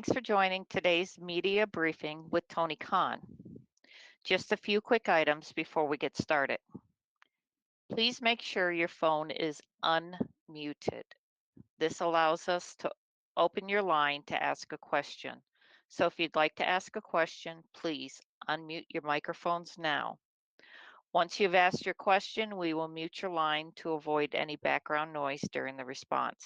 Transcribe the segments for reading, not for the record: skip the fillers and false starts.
Thanks for joining today's media briefing with Tony Khan. Just a few quick items before we get started. Please make sure your phone is unmuted. This allows us to open your line to ask a question. So if you'd like to ask a question, please unmute your microphones now. Once you've asked your question, we will mute your line to avoid any background noise during the response.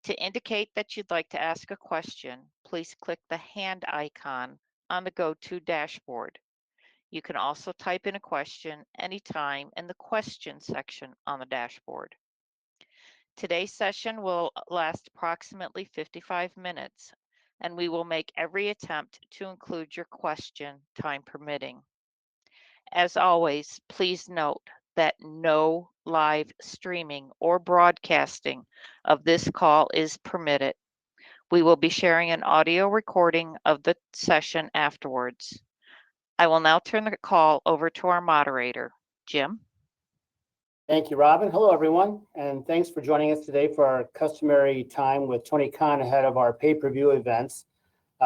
To indicate that you'd like to ask a question, please click the hand icon on the GoTo dashboard. You can also type in a question anytime in the question section on the dashboard. Today's session will last approximately 55 minutes, and we will make every attempt to include your question, time permitting. As always, please note that no live streaming or broadcasting of this call is permitted. We will be sharing an audio recording of the session afterwards. I will now turn the call over to our moderator, Jim. Thank you, Robin. Hello, everyone, and thanks for joining us today for our customary time with Tony Khan ahead of our pay-per-view events.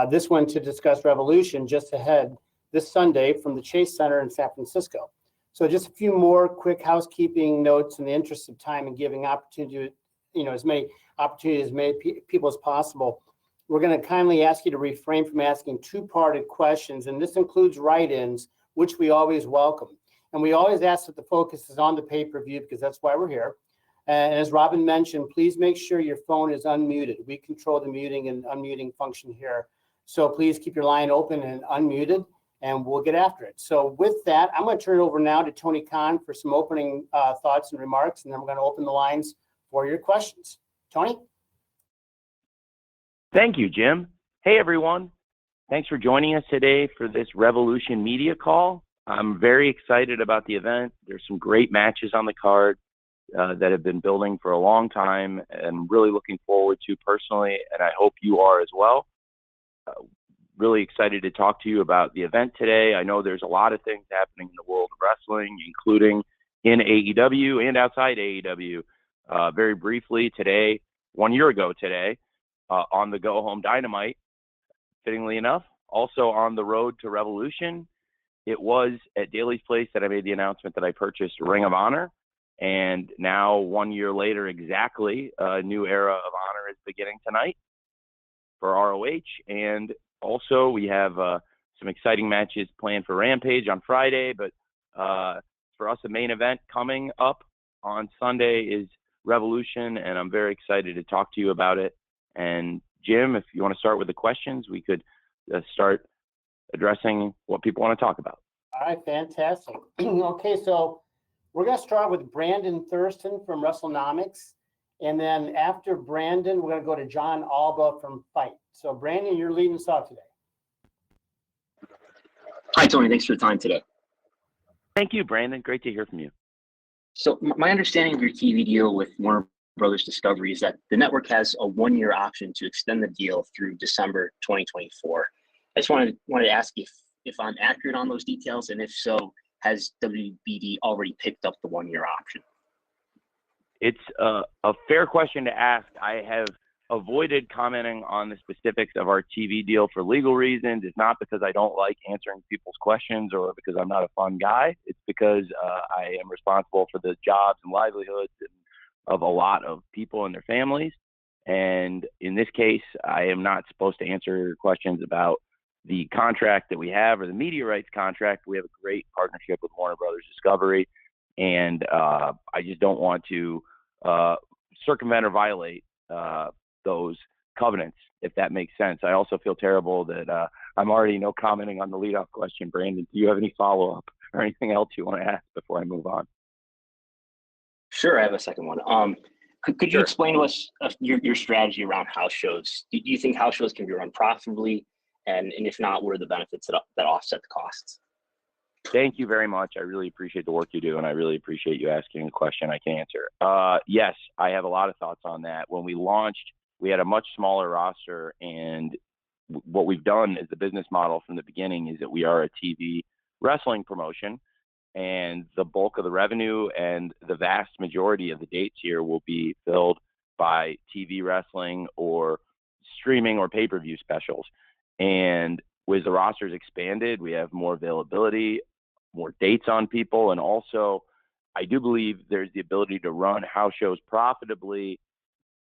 This one to discuss Revolution just ahead this Sunday from the Chase Center in San Francisco. So just a few more quick housekeeping notes in the interest of time and giving opportunity, as many opportunities as many people as possible. We're going to kindly ask you to refrain from asking two-parted questions, and this includes write-ins, which we always welcome. And we always ask that the focus is on the pay-per-view because that's why we're here. And as Robin mentioned, please make sure your phone is unmuted. We control the muting and unmuting function here. So please keep your line open and unmuted, and we'll get after it. So with that, I'm going to turn it over now to Tony Khan for some opening thoughts and remarks, and then we're going to open the lines for your questions. Tony? Thank you, Jim. Hey, everyone. Thanks for joining us today for this Revolution media call. I'm very excited about the event. There's some great matches on the card that have been building for a long time and really looking forward to personally, and I hope you are as well. Really excited to talk to you about the event today. I know there's a lot of things happening in the world of wrestling, including in AEW and outside AEW. Very briefly today, 1 year ago today, on the Go Home Dynamite, fittingly enough, also on the road to Revolution, it was at Daly's Place that I made the announcement that I purchased Ring of Honor. And now 1 year later, exactly, a new era of honor is beginning tonight for ROH. And also, we have some exciting matches planned for Rampage on Friday, but for us, the main event coming up on Sunday is Revolution, and I'm very excited to talk to you about it. And Jim, if you want to start with the questions, we could start addressing what people want to talk about. All right, fantastic. Okay, so we're going to start with Brandon Thurston from WrestleNomics. And then after Brandon, we're going to go to John Alba from Fight. So, Brandon, you're leading us off today. Hi, Tony. Thanks for the time today. Thank you, Brandon. Great to hear from you. So, my understanding of your TV deal with Warner Brothers Discovery is that the network has a 1 year option to extend the deal through December 2024. I just wanted to ask if I'm accurate on those details, and if so, has WBD already picked up the 1 year option? It's a fair question to ask. I have avoided commenting on the specifics of our TV deal for legal reasons. It's not because I don't like answering people's questions or because I'm not a fun guy. It's because I am responsible for the jobs and livelihoods of a lot of people and their families. And in this case, I am not supposed to answer questions about the contract that we have or the media rights contract. We have a great partnership with Warner Brothers Discovery, and I just don't want to circumvent or violate those covenants, if that makes sense. I also feel terrible that I'm already commenting on the leadoff question. Brandon, do you have any follow-up or anything else you want to ask before I move on? Sure, I have a second one. Could you explain to us your strategy around house shows? Do you think house shows can be run profitably? And if not, what are the benefits that offset the costs? Thank you very much. I really appreciate the work you do, and I really appreciate you asking a question I can answer. Yes, I have a lot of thoughts on that. When we launched, we had a much smaller roster, and what we've done as the business model from the beginning is that we are a TV wrestling promotion, and the bulk of the revenue and the vast majority of the dates here will be filled by TV wrestling or streaming or pay-per-view specials. And with the rosters expanded, we have more availability, more dates on people. And also, I do believe there's the ability to run house shows profitably,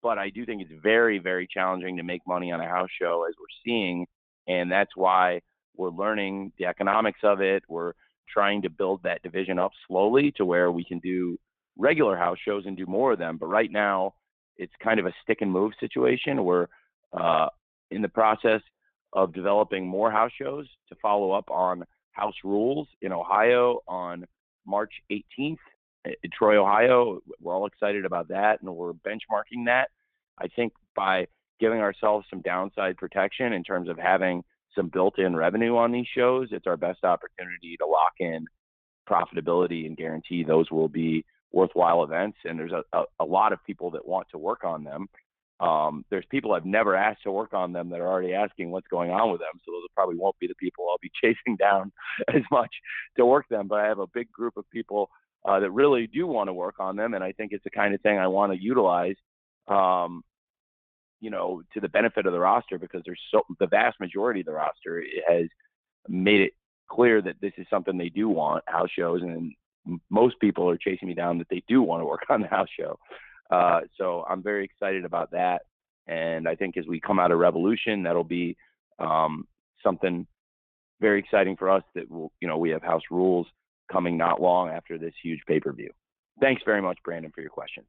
but I do think it's very, very challenging to make money on a house show, as we're seeing. And that's why we're learning the economics of it. We're trying to build that division up slowly to where we can do regular house shows and do more of them. But right now, it's kind of a stick and move situation. We're in the process of developing more house shows to follow up on House Rules in Ohio on March 18th in Troy, Ohio. We're all excited about that, and we're benchmarking that. I think by giving ourselves some downside protection in terms of having some built-in revenue on these shows, it's our best opportunity to lock in profitability and guarantee those will be worthwhile events. And there's a lot of people that want to work on them. There's people I've never asked to work on them that are already asking what's going on with them. So those probably won't be the people I'll be chasing down as much to work them. But I have a big group of people that really do want to work on them. And I think it's the kind of thing I want to utilize, to the benefit of the roster, because the vast majority of the roster has made it clear that this is something they do want, house shows. And most people are chasing me down that they do want to work on the house show. So I'm very excited about that. And I think as we come out of Revolution, that'll be something very exciting for us that we have House Rules coming not long after this huge pay-per-view. Thanks very much, Brandon, for your questions.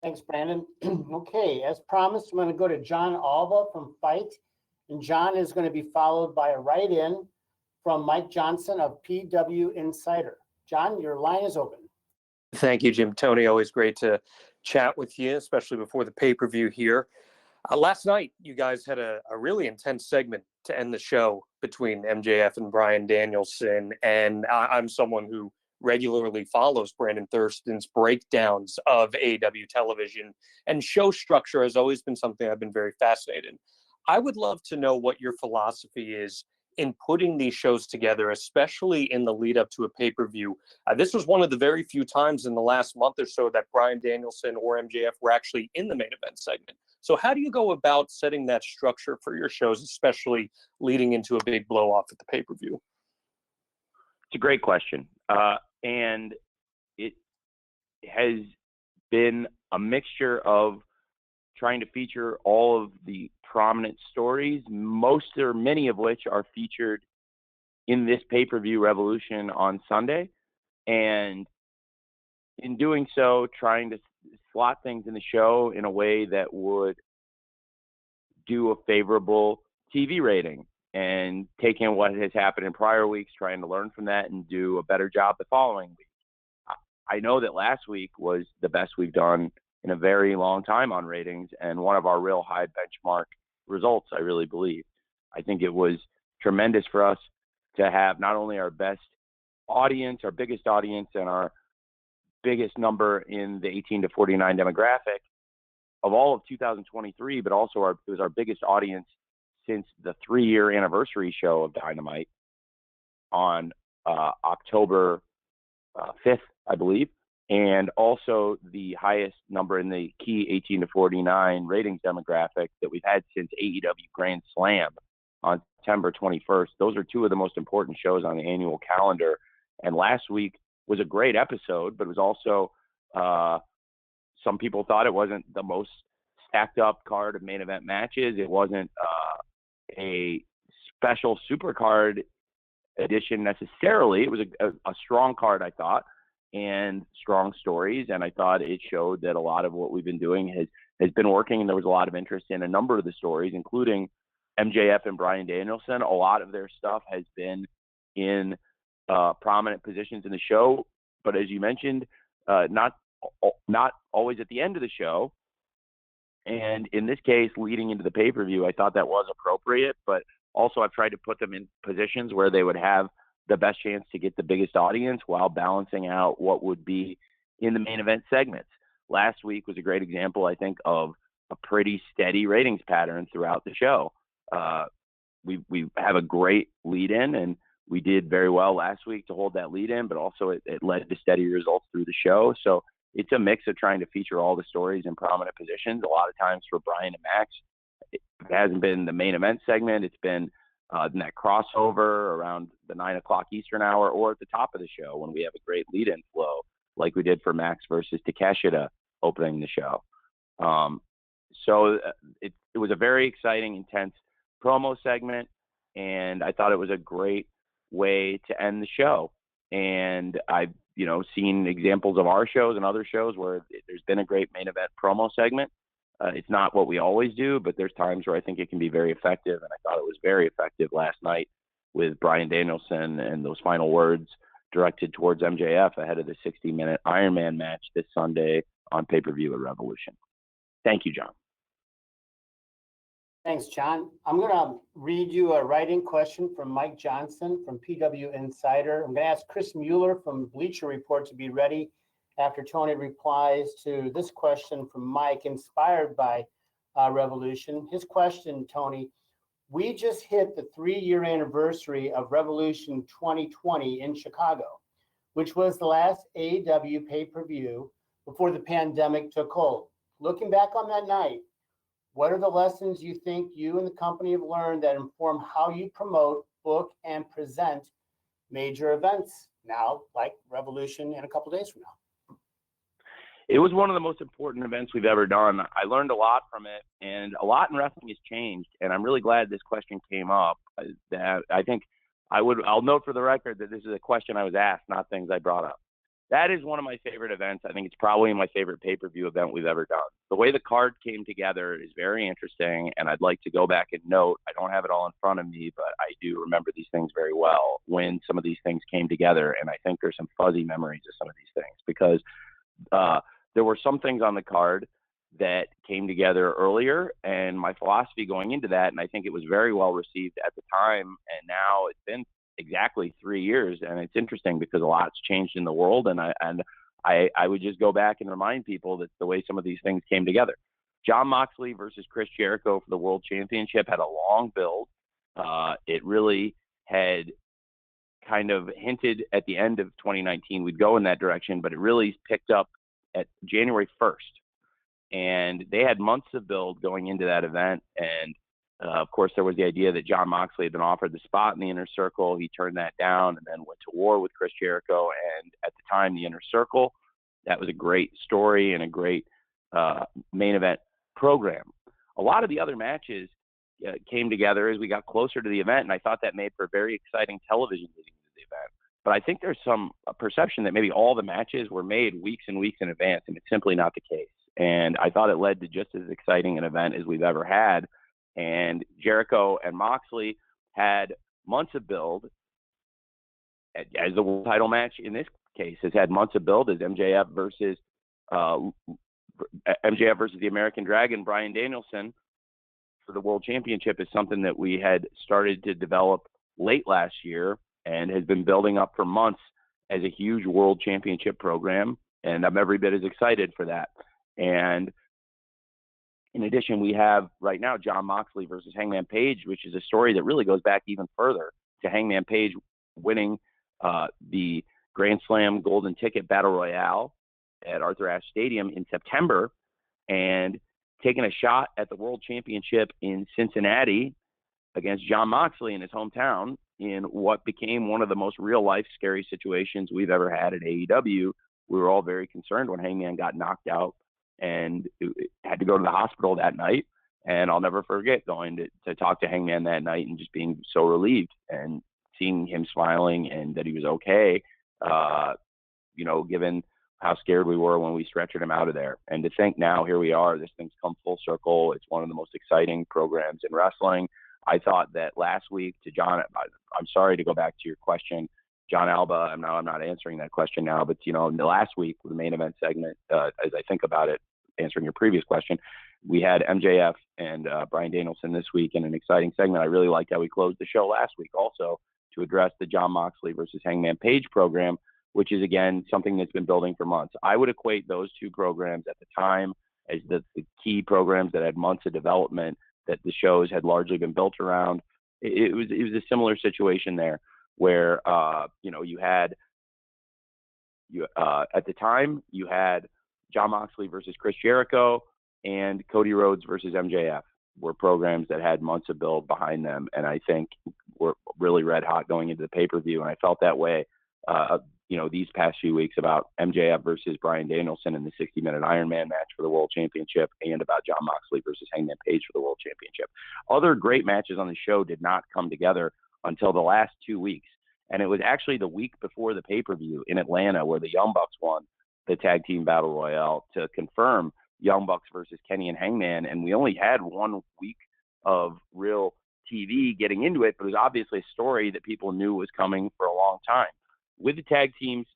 Thanks, Brandon. Okay, as promised, I'm going to go to John Alva from Fight. And John is going to be followed by a write-in from Mike Johnson of PW Insider. John, your line is open. Thank you, Jim. Tony, always great to chat with you, especially before the pay-per-view here. Last night, you guys had a really intense segment to end the show between MJF and Bryan Danielson. And I'm someone who regularly follows Brandon Thurston's breakdowns of AEW television, and show structure has always been something I've been very fascinated in. I would love to know what your philosophy is in putting these shows together, especially in the lead up to a pay-per-view. This was one of the very few times in the last month or so that Bryan Danielson or MJF were actually in the main event segment. So how do you go about setting that structure for your shows, especially leading into a big blow-off at the pay-per-view? It's a great question. And it has been a mixture of trying to feature all of the prominent stories, most or many of which are featured in this pay-per-view Revolution on Sunday. And in doing so, trying to slot things in the show in a way that would do a favorable TV rating, and taking what has happened in prior weeks, trying to learn from that and do a better job the following week. I know that last week was the best we've done in a very long time on ratings, and one of our real high benchmark results, I really believe. I think it was tremendous for us to have not only our best audience, our biggest audience, and our biggest number in the 18 to 49 demographic of all of 2023, but also it was our biggest audience since the 3-year anniversary show of Dynamite on October 5th, I believe, and also the highest number in the key 18 to 49 ratings demographic that we've had since AEW Grand Slam on September 21st. Those are two of the most important shows on the annual calendar. And last week was a great episode, but it was also, some people thought it wasn't the most stacked up card of main event matches. It wasn't a special super card edition necessarily. It was a strong card, I thought, and strong stories. And I thought it showed that a lot of what we've been doing has been working. And there was a lot of interest in a number of the stories, including MJF and Bryan Danielson. A lot of their stuff has been in prominent positions in the show, but as you mentioned, not always at the end of the show. And in this case, leading into the pay-per-view, I thought that was appropriate, but also I've tried to put them in positions where they would have the best chance to get the biggest audience while balancing out what would be in the main event segments. Last week was a great example, I think, of a pretty steady ratings pattern throughout the show. We have a great lead-in, and we did very well last week to hold that lead-in, but also it led to steady results through the show. So it's a mix of trying to feature all the stories in prominent positions. A lot of times for Brian and Max, it hasn't been the main event segment, it's been in that crossover around the 9 o'clock Eastern hour, or at the top of the show when we have a great lead-in flow, like we did for Max versus Takeshita opening the show. So it was a very exciting, intense promo segment, and I thought it was a great way to end the show. And I've, seen examples of our shows and other shows where there's been a great main event promo segment. It's not what we always do, but there's times where I think it can be very effective, and I thought it was very effective last night with Bryan Danielson and those final words directed towards MJF ahead of the 60-minute Iron Man match this Sunday on pay-per-view at Revolution. Thank you, John. Thanks, John. I'm going to read you a writing question from Mike Johnson from PW Insider. I'm going to ask Chris Mueller from Bleacher Report to be ready after Tony replies to this question from Mike, inspired by Revolution. His question, Tony: we just hit the 3-year anniversary of Revolution 2020 in Chicago, which was the last AEW pay-per-view before the pandemic took hold. Looking back on that night, what are the lessons you think you and the company have learned that inform how you promote, book, and present major events now, like Revolution in a couple days from now? It was one of the most important events we've ever done. I learned a lot from it, and a lot in wrestling has changed, and I'm really glad this question came up. I think I'll note for the record that this is a question I was asked, not things I brought up. That is one of my favorite events. I think it's probably my favorite pay-per-view event we've ever done. The way the card came together is very interesting, and I'd like to go back and note, I don't have it all in front of me, but I do remember these things very well when some of these things came together, and I think there's some fuzzy memories of some of these things because there were some things on the card that came together earlier, and my philosophy going into that, and I think it was very well received at the time, and now it's been exactly 3 years, and it's interesting because a lot's changed in the world, and I would just go back and remind people that the way some of these things came together. Jon Moxley versus Chris Jericho for the World Championship had a long build. It really had kind of hinted at the end of 2019 we'd go in that direction, but it really picked up at January 1st. And they had months of build going into that event. And of course, there was the idea that Jon Moxley had been offered the spot in the Inner Circle. He turned that down and then went to war with Chris Jericho. And at the time, the Inner Circle, that was a great story and a great main event program. A lot of the other matches came together as we got closer to the event. And I thought that made for a very exciting television leading to the event. But I think there's some perception that maybe all the matches were made weeks and weeks in advance, and it's simply not the case. And I thought it led to just as exciting an event as we've ever had. And Jericho and Moxley had months of build, as the world title match in this case has had months of build, as MJF versus the American Dragon, Bryan Danielson, for the World Championship is something that we had started to develop late last year and has been building up for months as a huge World Championship program. And I'm every bit as excited for that. And in addition, we have right now Jon Moxley versus Hangman Page, which is a story that really goes back even further to Hangman Page winning the Grand Slam Golden Ticket Battle Royale at Arthur Ashe Stadium in September and taking a shot at the World Championship in Cincinnati against Jon Moxley in his hometown in what became one of the most real-life scary situations we've ever had at AEW. We were all very concerned when Hangman got knocked out and had to go to the hospital that night. And I'll never forget going to talk to Hangman that night and just being so relieved and seeing him smiling and that he was okay, given how scared we were when we stretchered him out of there. And to think now, here we are, this thing's come full circle. It's one of the most exciting programs in wrestling. I thought that last week to John, I'm sorry to go back to your question, John Alba, I'm not answering that question now, but, last week with the main event segment, as I think about it, answering your previous question, we had MJF and Bryan Danielson this week in an exciting segment. I really liked how we closed the show last week also to address the Jon Moxley versus Hangman Page program, which is, again, something that's been building for months. I would equate those two programs at the time as the key programs that had months of development that the shows had largely been built around. It was a similar situation there where, you had at the time you had Jon Moxley versus Chris Jericho and Cody Rhodes versus MJF. were programs that had months of build behind them, and I think were really red hot going into the pay-per-view. And I felt that way, these past few weeks about MJF versus Bryan Danielson in the 60-minute Ironman match for the World Championship, and about Jon Moxley versus Hangman Page for the World Championship. Other great matches on the show did not come together until the last 2 weeks. And it was actually the week before the pay-per-view in Atlanta where the Young Bucks won the Tag Team Battle Royale to confirm Young Bucks versus Kenny and Hangman. And we only had 1 week of real TV getting into it, but it was obviously a story that people knew was coming for a long time. With the tag teams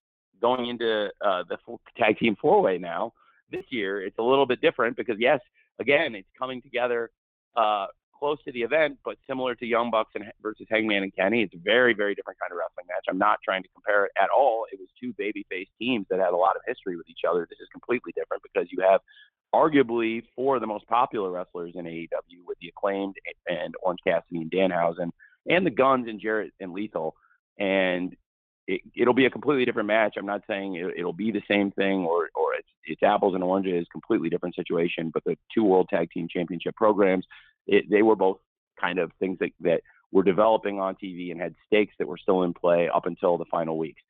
going into the tag team four-way now, this year, it's a little bit different because, yes, again, it's coming together close to the event, but similar to Young Bucks versus Hangman and Kenny. It's a very, very different kind of wrestling match. I'm not trying to compare it at all. It was two babyface teams that had a lot of history with each other. This is completely different because you have arguably 4 of the most popular wrestlers in AEW with the Acclaimed and Orange Cassidy and Danhausen, and the Guns and Jarrett and Lethal. And it'll be a completely different match. I'm not saying it'll be the same thing or it's apples and oranges, completely different situation. But the 2 World Tag Team Championship programs, they were both kind of things that were developing on TV and had stakes that were still in play up until the final weeks.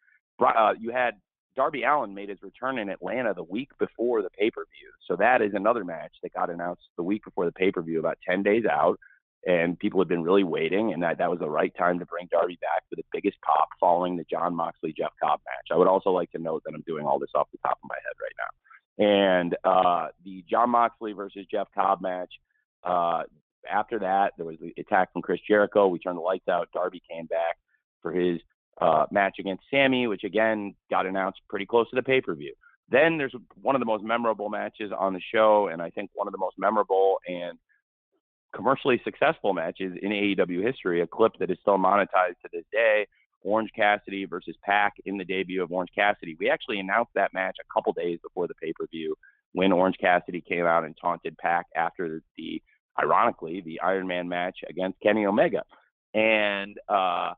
You had Darby Allin made his return in Atlanta the week before the pay-per-view. So that is another match that got announced the week before the pay-per-view, about 10 days out. And people had been really waiting, and that was the right time to bring Darby back for the biggest pop following the Jon Moxley-Jeff Cobb match. I would also like to note that I'm doing all this off the top of my head right now. And the Jon Moxley versus Jeff Cobb match, after that, there was the attack from Chris Jericho. We turned the lights out. Darby came back for his match against Sammy, which, again, got announced pretty close to the pay-per-view. Then there's one of the most memorable matches on the show, and I think one of the most memorable and commercially successful matches in AEW history, a clip that is still monetized to this day, Orange Cassidy versus Pac in the debut of Orange Cassidy. We actually announced that match a couple days before the pay-per-view when Orange Cassidy came out and taunted Pac after ironically, the Iron Man match against Kenny Omega. And, so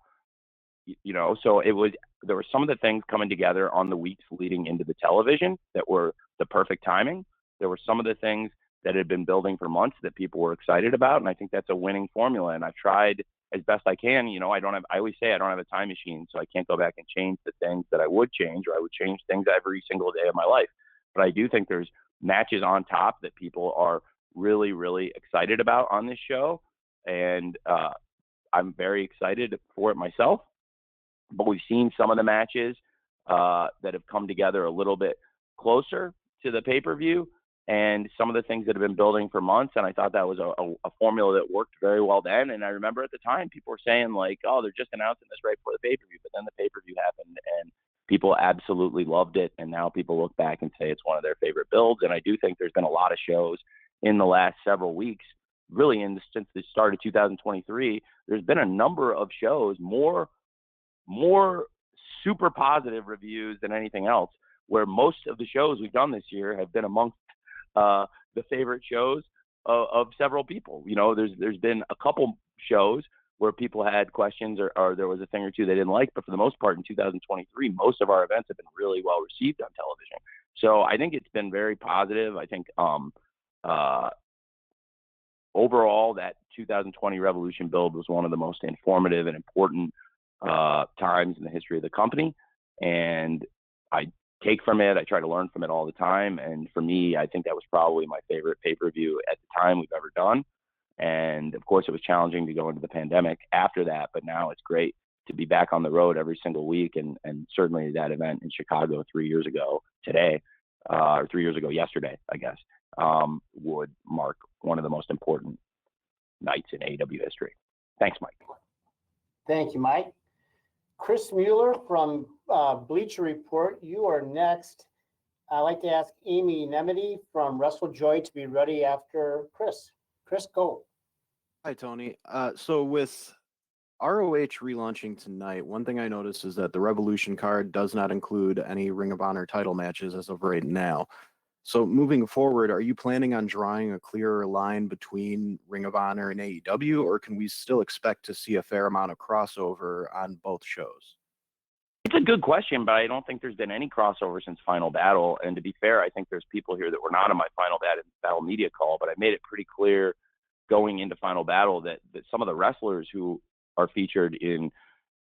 there were some of the things coming together on the weeks leading into the television that were the perfect timing. There were some of the things that had been building for months that people were excited about. And I think that's a winning formula. And I've tried as best I can. I always say I don't have a time machine, so I can't go back and change the things that I would change, or I would change things every single day of my life. But I do think there's matches on top that people are really, really excited about on this show. And I'm very excited for it myself. But we've seen some of the matches that have come together a little bit closer to the pay-per-view, and some of the things that have been building for months. And I thought that was a formula that worked very well then. And I remember at the time people were saying like, oh, they're just announcing this right before the pay-per-view. But then the pay-per-view happened and people absolutely loved it. And now people look back and say it's one of their favorite builds. And I do think there's been a lot of shows in the last several weeks, really since the start of 2023, there's been a number of shows, more super positive reviews than anything else, where most of the shows we've done this year have been amongst the favorite shows of several people. There's been a couple shows where people had questions or there was a thing or two they didn't like, but for the most part in 2023, most of our events have been really well received on television. So I think it's been very positive. I think overall that 2020 Revolution build was one of the most informative and important times in the history of the company. And I take from it, I try to learn from it all the time. And for me, I think that was probably my favorite pay-per-view at the time we've ever done. And of course, it was challenging to go into the pandemic after that, but now it's great to be back on the road every single week. And certainly that event in Chicago 3 years ago today, or 3 years ago yesterday, I guess, would mark one of the most important nights in AEW history. Thanks, Mike. Thank you, Mike. Chris Mueller from Bleacher Report, you are next. I'd like to ask Amy Nemedy from WrestleJoy to be ready after Chris. Chris, go. Hi, Tony. So with ROH relaunching tonight, one thing I noticed is that the Revolution card does not include any Ring of Honor title matches as of right now. So moving forward, are you planning on drawing a clearer line between Ring of Honor and AEW, or can we still expect to see a fair amount of crossover on both shows? It's a good question, but I don't think there's been any crossover since Final Battle. And to be fair, I think there's people here that were not on my Final Battle media call, but I made it pretty clear going into Final Battle that some of the wrestlers who are featured in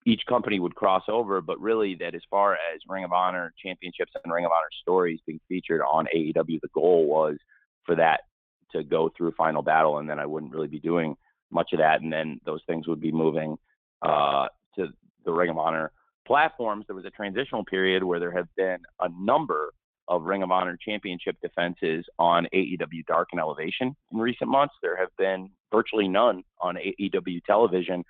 each company would cross over, but really that as far as Ring of Honor championships and Ring of Honor stories being featured on AEW, the goal was for that to go through Final Battle, and then I wouldn't really be doing much of that, and then those things would be moving to the Ring of Honor platforms. There was a transitional period where there have been a number of Ring of Honor championship defenses on AEW Dark and Elevation in recent months. There have been virtually none on AEW television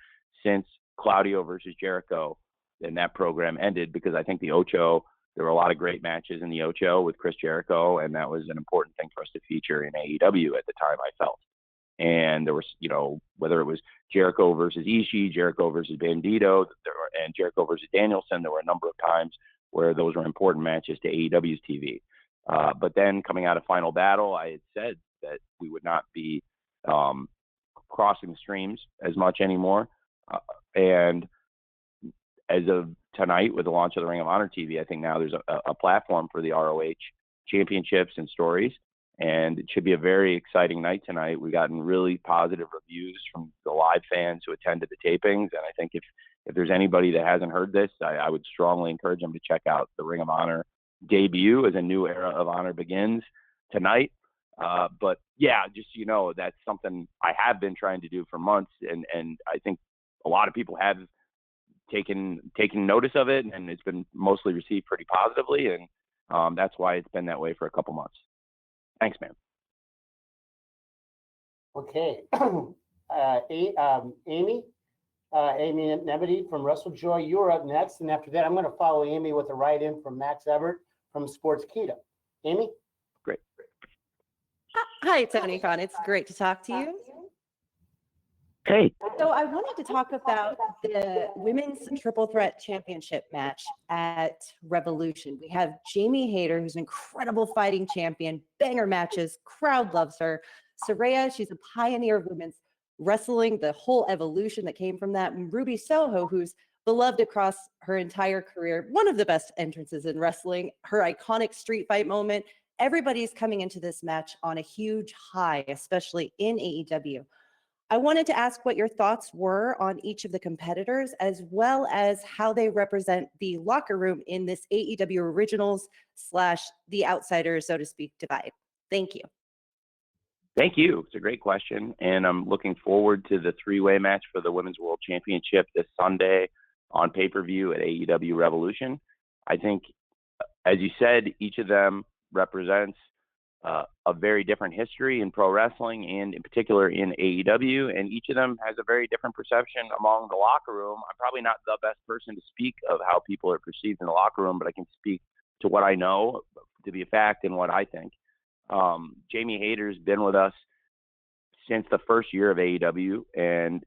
since Claudio versus Jericho, and that program ended because I think the Ocho, there were a lot of great matches in the Ocho with Chris Jericho, and that was an important thing for us to feature in AEW at the time, I felt. And there was, whether it was Jericho versus Ishii, Jericho versus Bandito, and Jericho versus Danielson, there were a number of times where those were important matches to AEW's TV. But then coming out of Final Battle, I had said that we would not be crossing the streams as much anymore. And as of tonight, with the launch of the Ring of Honor TV, I think now there's a platform for the ROH championships and stories. And it should be a very exciting night tonight. We've gotten really positive reviews from the live fans who attended the tapings. And I think if there's anybody that hasn't heard this, I would strongly encourage them to check out the Ring of Honor debut as a new era of honor begins tonight. But yeah, just so you know, that's something I have been trying to do for months. And I think a lot of people have taken notice of it, and it's been mostly received pretty positively. And that's why it's been that way for a couple months. Thanks, man. Okay. Amy Nebedy from WrestleJoy, you're up next. And after that, I'm going to follow Amy with a write-in from Max Everett from Sportskeeda. Amy? Great. Hi, Tony Khan. It's great to talk to you. Hey. So I wanted to talk about the Women's Triple Threat Championship match at Revolution. We have Jamie Hayter, who's an incredible fighting champion, banger matches, crowd loves her. Saraya, she's a pioneer of women's wrestling, the whole evolution that came from that. And Ruby Soho, who's beloved across her entire career, one of the best entrances in wrestling, her iconic street fight moment. Everybody's coming into this match on a huge high, especially in AEW. I wanted to ask what your thoughts were on each of the competitors, as well as how they represent the locker room in this AEW Originals / the Outsiders, so to speak, divide. Thank you. Thank you. It's a great question. And I'm looking forward to the three-way match for the Women's World Championship this Sunday on pay-per-view at AEW Revolution. I think, as you said, each of them represents a very different history in pro wrestling and in particular in AEW, and each of them has a very different perception among the locker room. I'm probably not the best person to speak of how people are perceived in the locker room, but I can speak to what I know to be a fact and what I think. Jamie Hayter's been with us since the first year of AEW, and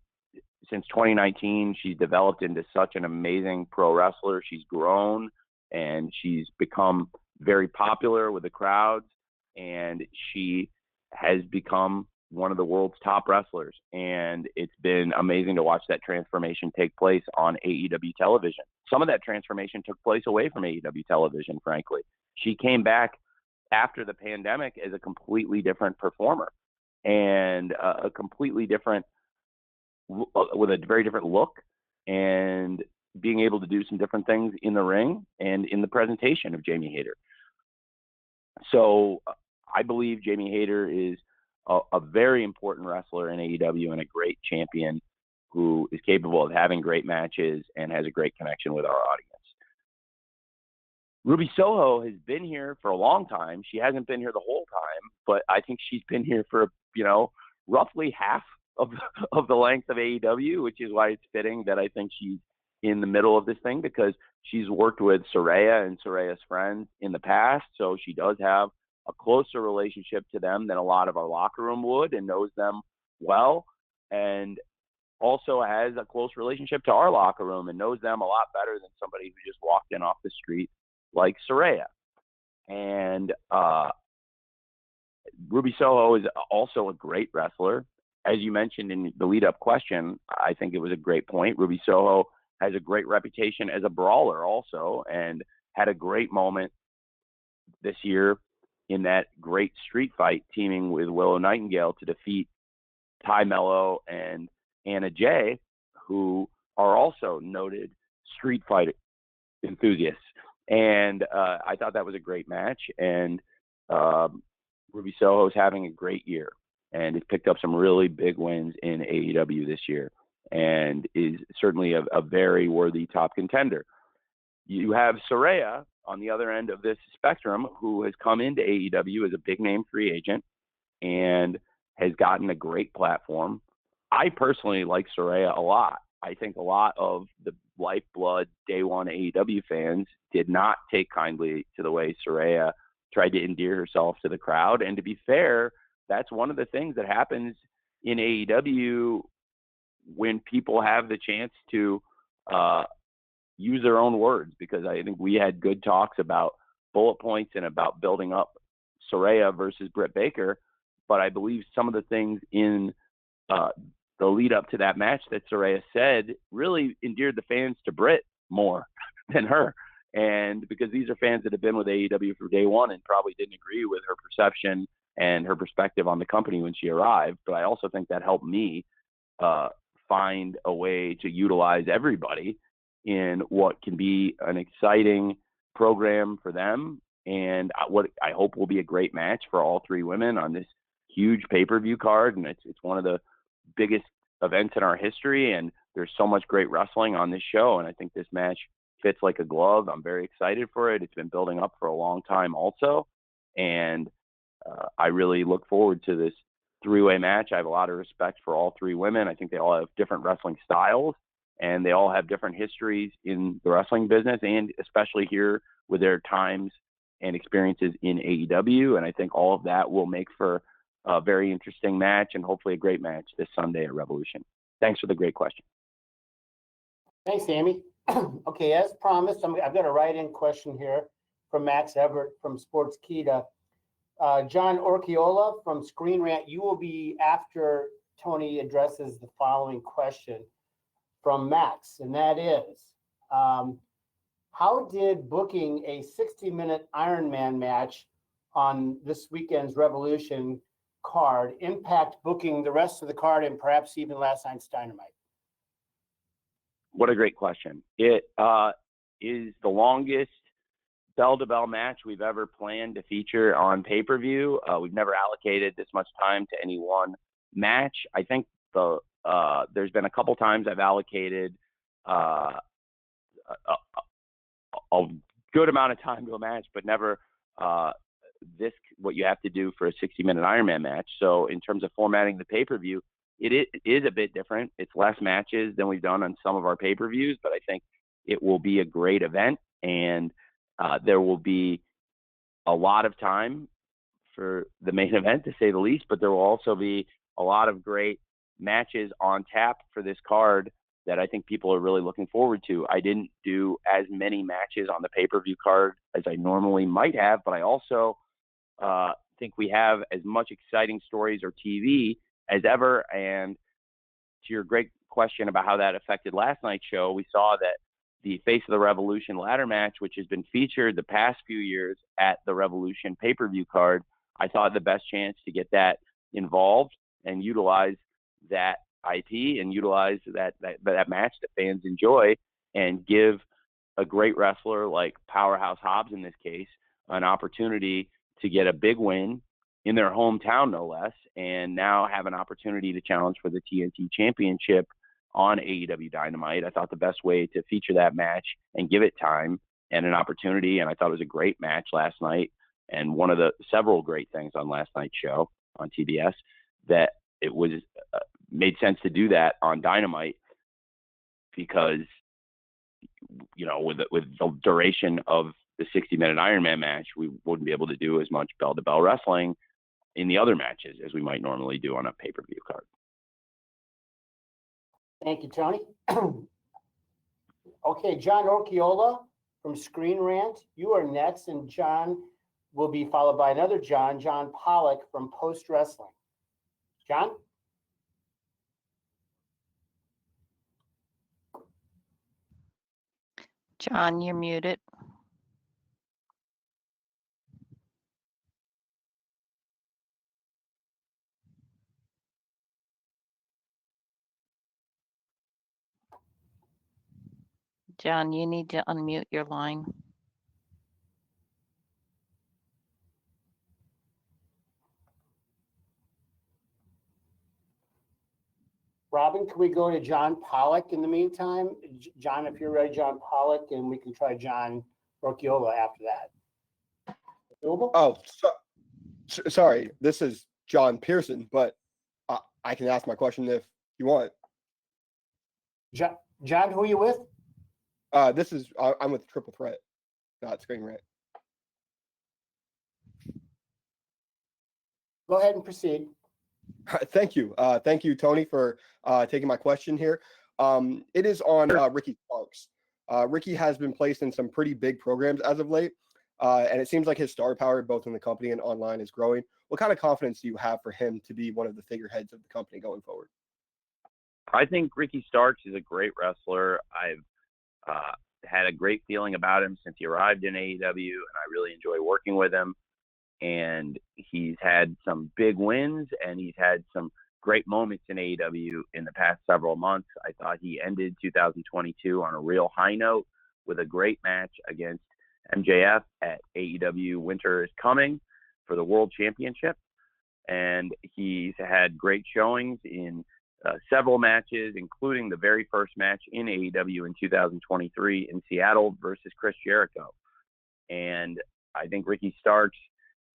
since 2019, she's developed into such an amazing pro wrestler. She's grown, and she's become very popular with the crowds, and she has become one of the world's top wrestlers. And it's been amazing to watch that transformation take place on AEW television. Some of that transformation took place away from AEW television, frankly. She came back after the pandemic as a completely different performer and a completely different, with a very different look, and being able to do some different things in the ring and in the presentation of Jamie Hayter. So I believe Jamie Hayter is a very important wrestler in AEW and a great champion who is capable of having great matches and has a great connection with our audience. Ruby Soho has been here for a long time. She hasn't been here the whole time, but I think she's been here for, roughly half of the length of AEW, which is why it's fitting that I think she's in the middle of this thing, because she's worked with Saraya and Saraya's friends in the past. So she does have a closer relationship to them than a lot of our locker room would, and knows them well, and also has a close relationship to our locker room and knows them a lot better than somebody who just walked in off the street like Saraya. And Ruby Soho is also a great wrestler. As you mentioned in the lead-up question, I think it was a great point. Ruby Soho has a great reputation as a brawler also, and had a great moment this year in that great street fight, teaming with Willow Nightingale to defeat Ty Mello and Anna Jay, who are also noted street fight enthusiasts. And I thought that was a great match. And Ruby Soho is having a great year and has picked up some really big wins in AEW this year and is certainly a very worthy top contender. You have Saraya on the other end of this spectrum, who has come into AEW as a big name free agent and has gotten a great platform. I personally like Saraya a lot. I think a lot of the lifeblood day one AEW fans did not take kindly to the way Saraya tried to endear herself to the crowd. And to be fair, that's one of the things that happens in AEW when people have the chance to use their own words, because I think we had good talks about bullet points and about building up Saraya versus Britt Baker. But I believe some of the things in the lead up to that match that Saraya said really endeared the fans to Britt more than her. And because these are fans that have been with AEW from day one and probably didn't agree with her perception and her perspective on the company when she arrived. But I also think that helped me find a way to utilize everybody in what can be an exciting program for them, and what I hope will be a great match for all three women on this huge pay-per-view card. And it's one of the biggest events in our history, and there's so much great wrestling on this show, and I think this match fits like a glove. I'm very excited for it. It's been building up for a long time also, and I really look forward to this three-way match. I have a lot of respect for all three women. I think they all have different wrestling styles, and they all have different histories in the wrestling business, and especially here with their times and experiences in AEW. And I think all of that will make for a very interesting match and hopefully a great match this Sunday at Revolution. Thanks for the great question. Thanks, Amy. Okay, as promised, I've got a write-in question here from Max Everett from Sportskeeda. John Orchiola from Screen Rant, you will be after Tony addresses the following question from Max, and that is, how did booking a 60-minute Ironman match on this weekend's Revolution card impact booking the rest of the card and perhaps even last night's Dynamite? What a great question. It is the longest bell-to-bell match we've ever planned to feature on pay-per-view. We've never allocated this much time to any one match. I think there's been a couple times I've allocated a good amount of time to a match, but never what you have to do for a 60-minute Ironman match. So in terms of formatting the pay-per-view, it is a bit different. It's less matches than we've done on some of our pay-per-views, but I think it will be a great event, and there will be a lot of time for the main event, to say the least, but there will also be a lot of great matches on tap for this card that I think people are really looking forward to. I didn't do as many matches on the pay-per-view card as I normally might have, but I also think we have as much exciting stories or TV as ever. And to your great question about how that affected last night's show, we saw that the Face of the Revolution ladder match, which has been featured the past few years at the Revolution pay-per-view card, I thought the best chance to get that involved and utilize that IP and utilize that match that fans enjoy, and give a great wrestler like Powerhouse Hobbs in this case an opportunity to get a big win in their hometown, no less, and now have an opportunity to challenge for the TNT Championship on AEW Dynamite. I thought the best way to feature that match and give it time and an opportunity, and I thought it was a great match last night, and one of the several great things on last night's show on TBS, that it was made sense to do that on Dynamite, because with the duration of the 60-minute Ironman match, we wouldn't be able to do as much bell-to-bell wrestling in the other matches as we might normally do on a pay-per-view card. Thank you, Tony. Okay, John Orchiola from Screen Rant, you are next, and John will be followed by another John Pollock from Post Wrestling. John? John, you're muted. John, you need to unmute your line. Robin, can we go to John Pollock in the meantime? John, if you're ready, John Pollock, and we can try John Orchiola after that. Doable? Oh, sorry. This is John Pearson, but I can ask my question if you want. John, who are you with? I'm with Triple Threat, not Screen Rant. Go ahead and proceed. Thank you. Thank you, Tony, for taking my question here. It is on Ricky Starks. Ricky has been placed in some pretty big programs as of late, and it seems like his star power, both in the company and online, is growing. What kind of confidence do you have for him to be one of the figureheads of the company going forward? I think Ricky Starks is a great wrestler. I've had a great feeling about him since he arrived in AEW, and I really enjoy working with him. And he's had some big wins, and he's had some great moments in AEW in the past several months. I thought he ended 2022 on a real high note with a great match against MJF at AEW Winter is Coming for the World Championship. And he's had great showings in several matches, including the very first match in AEW in 2023 in Seattle versus Chris Jericho. And I think Ricky Starks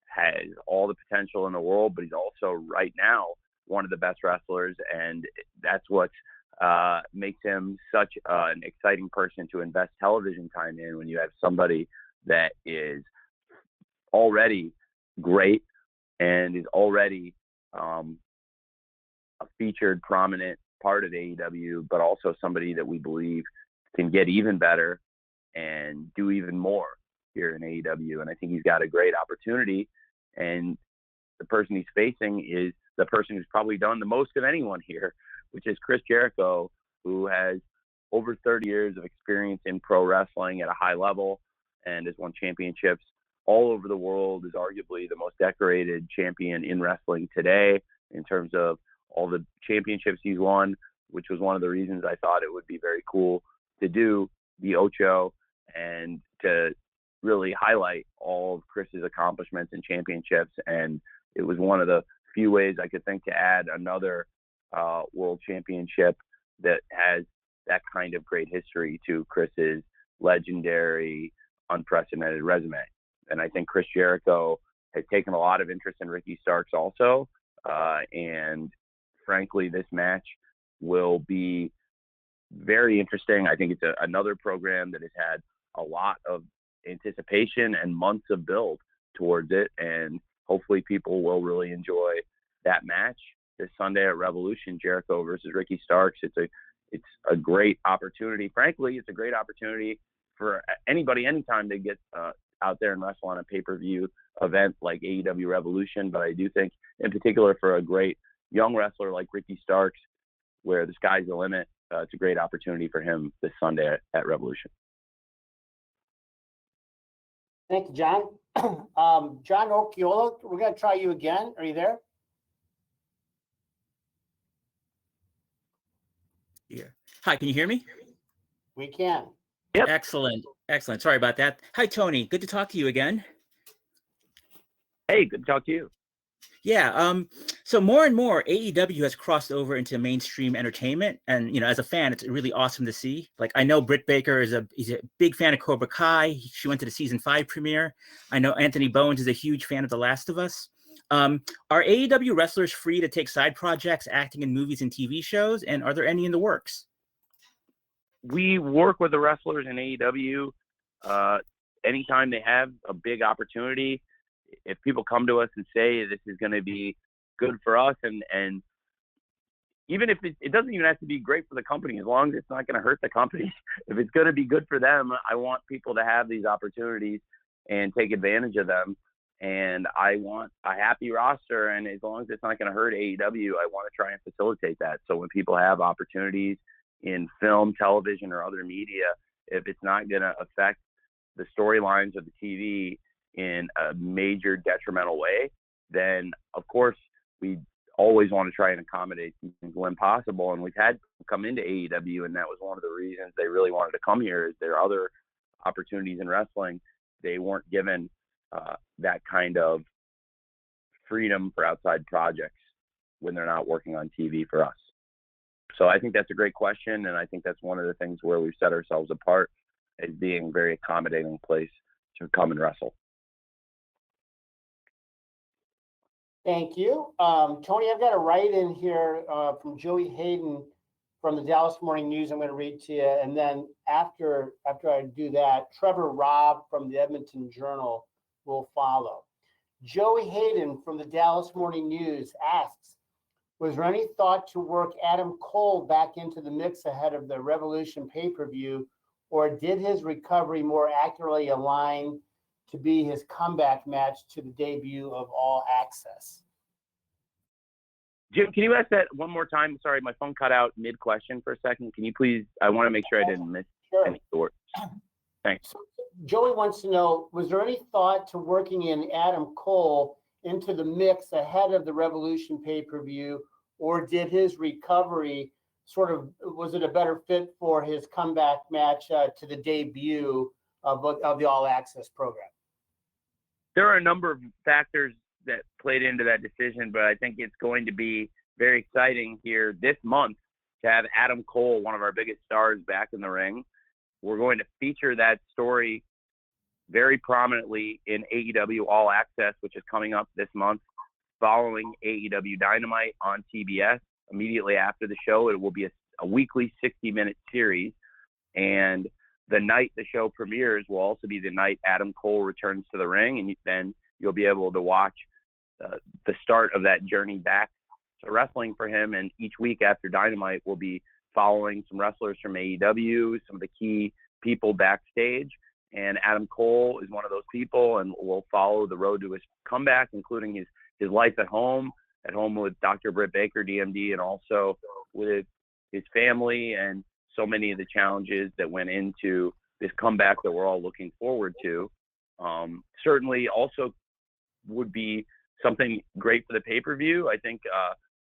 has all the potential in the world, but he's also right now one of the best wrestlers, and that's what makes him such an exciting person to invest television time in, when you have somebody that is already great and is already a featured, prominent part of AEW, but also somebody that we believe can get even better and do even more here in AEW. And I think he's got a great opportunity. And the person he's facing is the person who's probably done the most of anyone here, which is Chris Jericho, who has over 30 years of experience in pro wrestling at a high level and has won championships all over the world, is arguably the most decorated champion in wrestling today in terms of all the championships he's won, which was one of the reasons I thought it would be very cool to do the Ocho and to really highlight all of Chris's accomplishments and championships. And it was one of the few ways I could think to add another world championship that has that kind of great history to Chris's legendary, unprecedented resume. And I think Chris Jericho has taken a lot of interest in Ricky Starks also. And frankly, this match will be very interesting. I think it's another program that has had a lot of anticipation and months of build towards it, and hopefully people will really enjoy that match this Sunday at Revolution, Jericho versus Ricky Starks. It's a great opportunity. Frankly, it's a great opportunity for anybody anytime they get out there and wrestle on a pay-per-view event like AEW Revolution. But I do think in particular for a great young wrestler like Ricky Starks, where the sky's the limit, it's a great opportunity for him this Sunday at Revolution. Thank you, John. John Orchiola, we're going to try you again. Are you there? Yeah. Hi, can you hear me? We can. Yep. Excellent. Excellent. Sorry about that. Hi, Tony. Good to talk to you again. Hey, good to talk to you. Yeah. So more and more AEW has crossed over into mainstream entertainment. And, as a fan, it's really awesome to see. Like, I know Britt Baker he's a big fan of Cobra Kai. She went to the season 5 premiere. I know Anthony Bowens is a huge fan of The Last of Us. Are AEW wrestlers free to take side projects, acting in movies and TV shows? And are there any in the works? We work with the wrestlers in AEW anytime they have a big opportunity. If people come to us and say this is going to be good for us, and even if it doesn't even have to be great for the company, as long as it's not going to hurt the company, if it's going to be good for them, I want people to have these opportunities and take advantage of them. And I want a happy roster, and as long as it's not going to hurt AEW, I want to try and facilitate that. So when people have opportunities in film, television, or other media, if it's not going to affect the storylines of the TV in a major detrimental way, then of course we always want to try and accommodate these things when possible. And we've had people come into AEW, and that was one of the reasons they really wanted to come here. Is there are other opportunities in wrestling they weren't given that kind of freedom for outside projects when they're not working on TV for us. So I think that's a great question, and I think that's one of the things where we've set ourselves apart as being a very accommodating place to come and wrestle. Thank you. Tony, I've got a write-in here from Joey Hayden from the Dallas Morning News. I'm going to read to you. And then after I do that, Trevor Robb from the Edmonton Journal will follow. Joey Hayden from the Dallas Morning News asks, was there any thought to work Adam Cole back into the mix ahead of the Revolution pay-per-view, or did his recovery more accurately align to be his comeback match to the debut of All Access? Jim, can you ask that one more time? Sorry, my phone cut out mid-question for a second. Can you please, I want to make sure I didn't miss any thoughts. Thanks. So Joey wants to know, was there any thought to working in Adam Cole into the mix ahead of the Revolution pay-per-view, or did his recovery was it a better fit for his comeback match to the debut of the All Access program? There are a number of factors that played into that decision, but I think it's going to be very exciting here this month to have Adam Cole, one of our biggest stars, back in the ring. We're going to feature that story very prominently in AEW All Access, which is coming up this month, following AEW Dynamite on TBS. Immediately after the show, it will be a weekly 60-minute series, and the night the show premieres will also be the night Adam Cole returns to the ring, and then you'll be able to watch the start of that journey back to wrestling for him. And each week after Dynamite, we'll be following some wrestlers from AEW, some of the key people backstage, and Adam Cole is one of those people, and we'll follow the road to his comeback, including his life at home with Dr. Britt Baker, DMD, and also with his family and so many of the challenges that went into this comeback that we're all looking forward to. Certainly also would be something great for the pay-per-view, I think,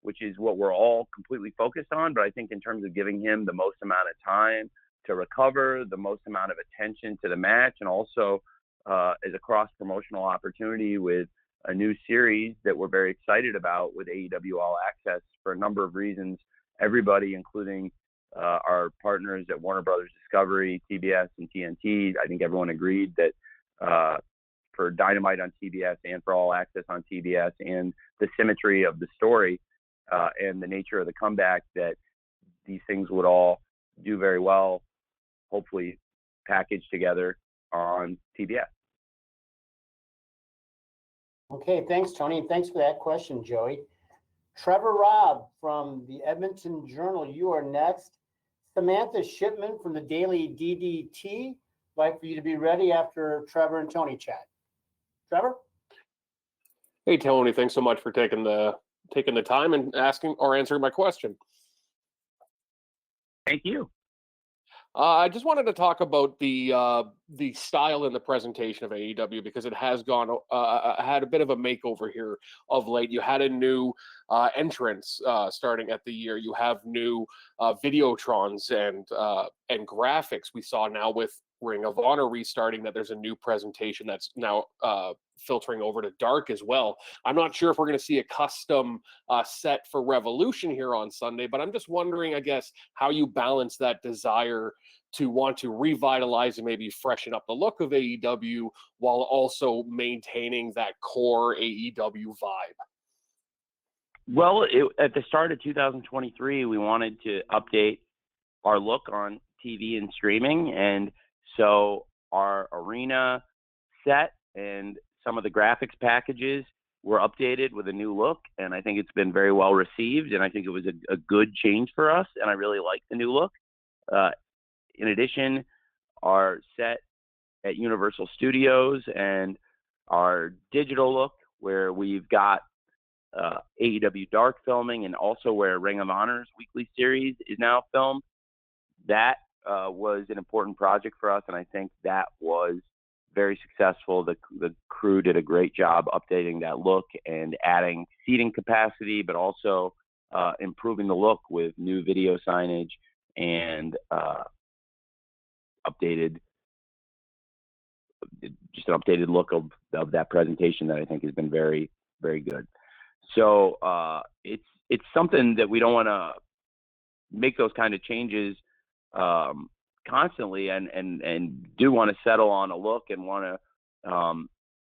which is what we're all completely focused on. But I think in terms of giving him the most amount of time to recover, the most amount of attention to the match, and also as a cross-promotional opportunity with a new series that we're very excited about with AEW All Access for a number of reasons. Everybody, including our partners at Warner Brothers Discovery, TBS, and TNT, I think everyone agreed that for Dynamite on TBS and for All Access on TBS, and the symmetry of the story and the nature of the comeback, that these things would all do very well, hopefully packaged together on TBS. Okay, thanks, Tony, and thanks for that question, Joey. Trevor Robb from the Edmonton Journal, you are next. Samantha Shipman from the Daily DDT, I'd like for you to be ready after Trevor and Tony chat. Trevor? Hey, Tony, thanks so much for taking the time and asking or answering my question. Thank you. I just wanted to talk about the style and the presentation of AEW, because it has gone had a bit of a makeover here of late. You had a new entrance starting at the year. You have new videotrons and graphics. We saw now with Ring of Honor restarting that there's a new presentation that's now filtering over to dark as well. I'm not sure if we're going to see a custom set for Revolution here on Sunday, but I'm just wondering, I guess, how you balance that desire to want to revitalize and maybe freshen up the look of AEW while also maintaining that core AEW vibe. Well, at the start of 2023, we wanted to update our look on TV and streaming, and so our arena set and some of the graphics packages were updated with a new look, and I think it's been very well received, and I think it was a good change for us, and I really like the new look. In addition, our set at Universal Studios and our digital look, where we've got AEW Dark filming, and also where Ring of Honor's weekly series is now filmed, that was an important project for us, and I think that was very successful. The crew did a great job updating that look and adding seating capacity, but also improving the look with new video signage and just an updated look of that presentation that I think has been very, very good. So it's something that we don't want to make those kind of changes constantly, and do want to settle on a look and want to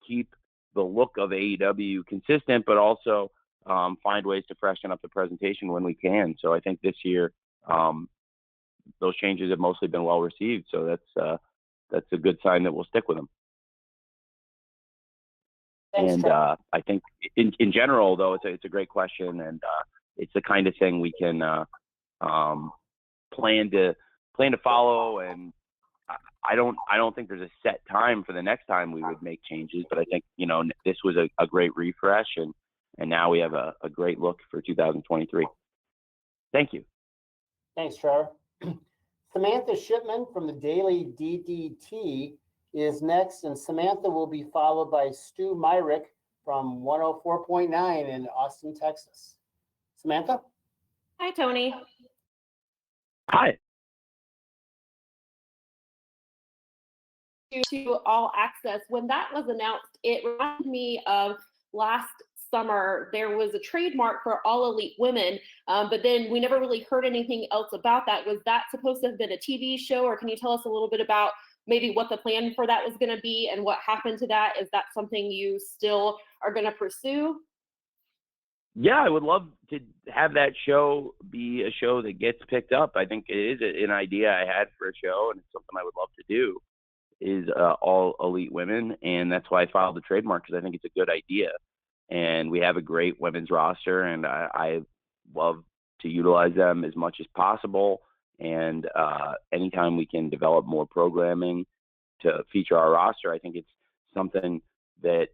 keep the look of AEW consistent, but also find ways to freshen up the presentation when we can. So I think this year those changes have mostly been well received. So that's a good sign that we'll stick with them. Thanks, And Trevor. I think in general, though, it's a great question, and it's the kind of thing we can plan to follow. And I don't think there's a set time for the next time we would make changes, but I think, you know, this was a great refresh, and now we have a great look for 2023. Thank you. Thanks, Trevor. Samantha Shipman from the Daily DDT is next, and Samantha will be followed by Stu Myrick from 104.9 in Austin, Texas. Samantha? Hi, Tony. Hi. To All Access. When that was announced, it reminded me of last summer. There was a trademark for All Elite Women, but then we never really heard anything else about that. Was that supposed to have been a TV show, or can you tell us a little bit about maybe what the plan for that was going to be and what happened to that? Is that something you still are going to pursue? Yeah, I would love to have that show be a show that gets picked up. I think it is an idea I had for a show, and it's something I would love to do, is All Elite Women. And that's why I filed the trademark, because I think it's a good idea. And we have a great women's roster, and I love to utilize them as much as possible. And anytime we can develop more programming to feature our roster, I think it's something that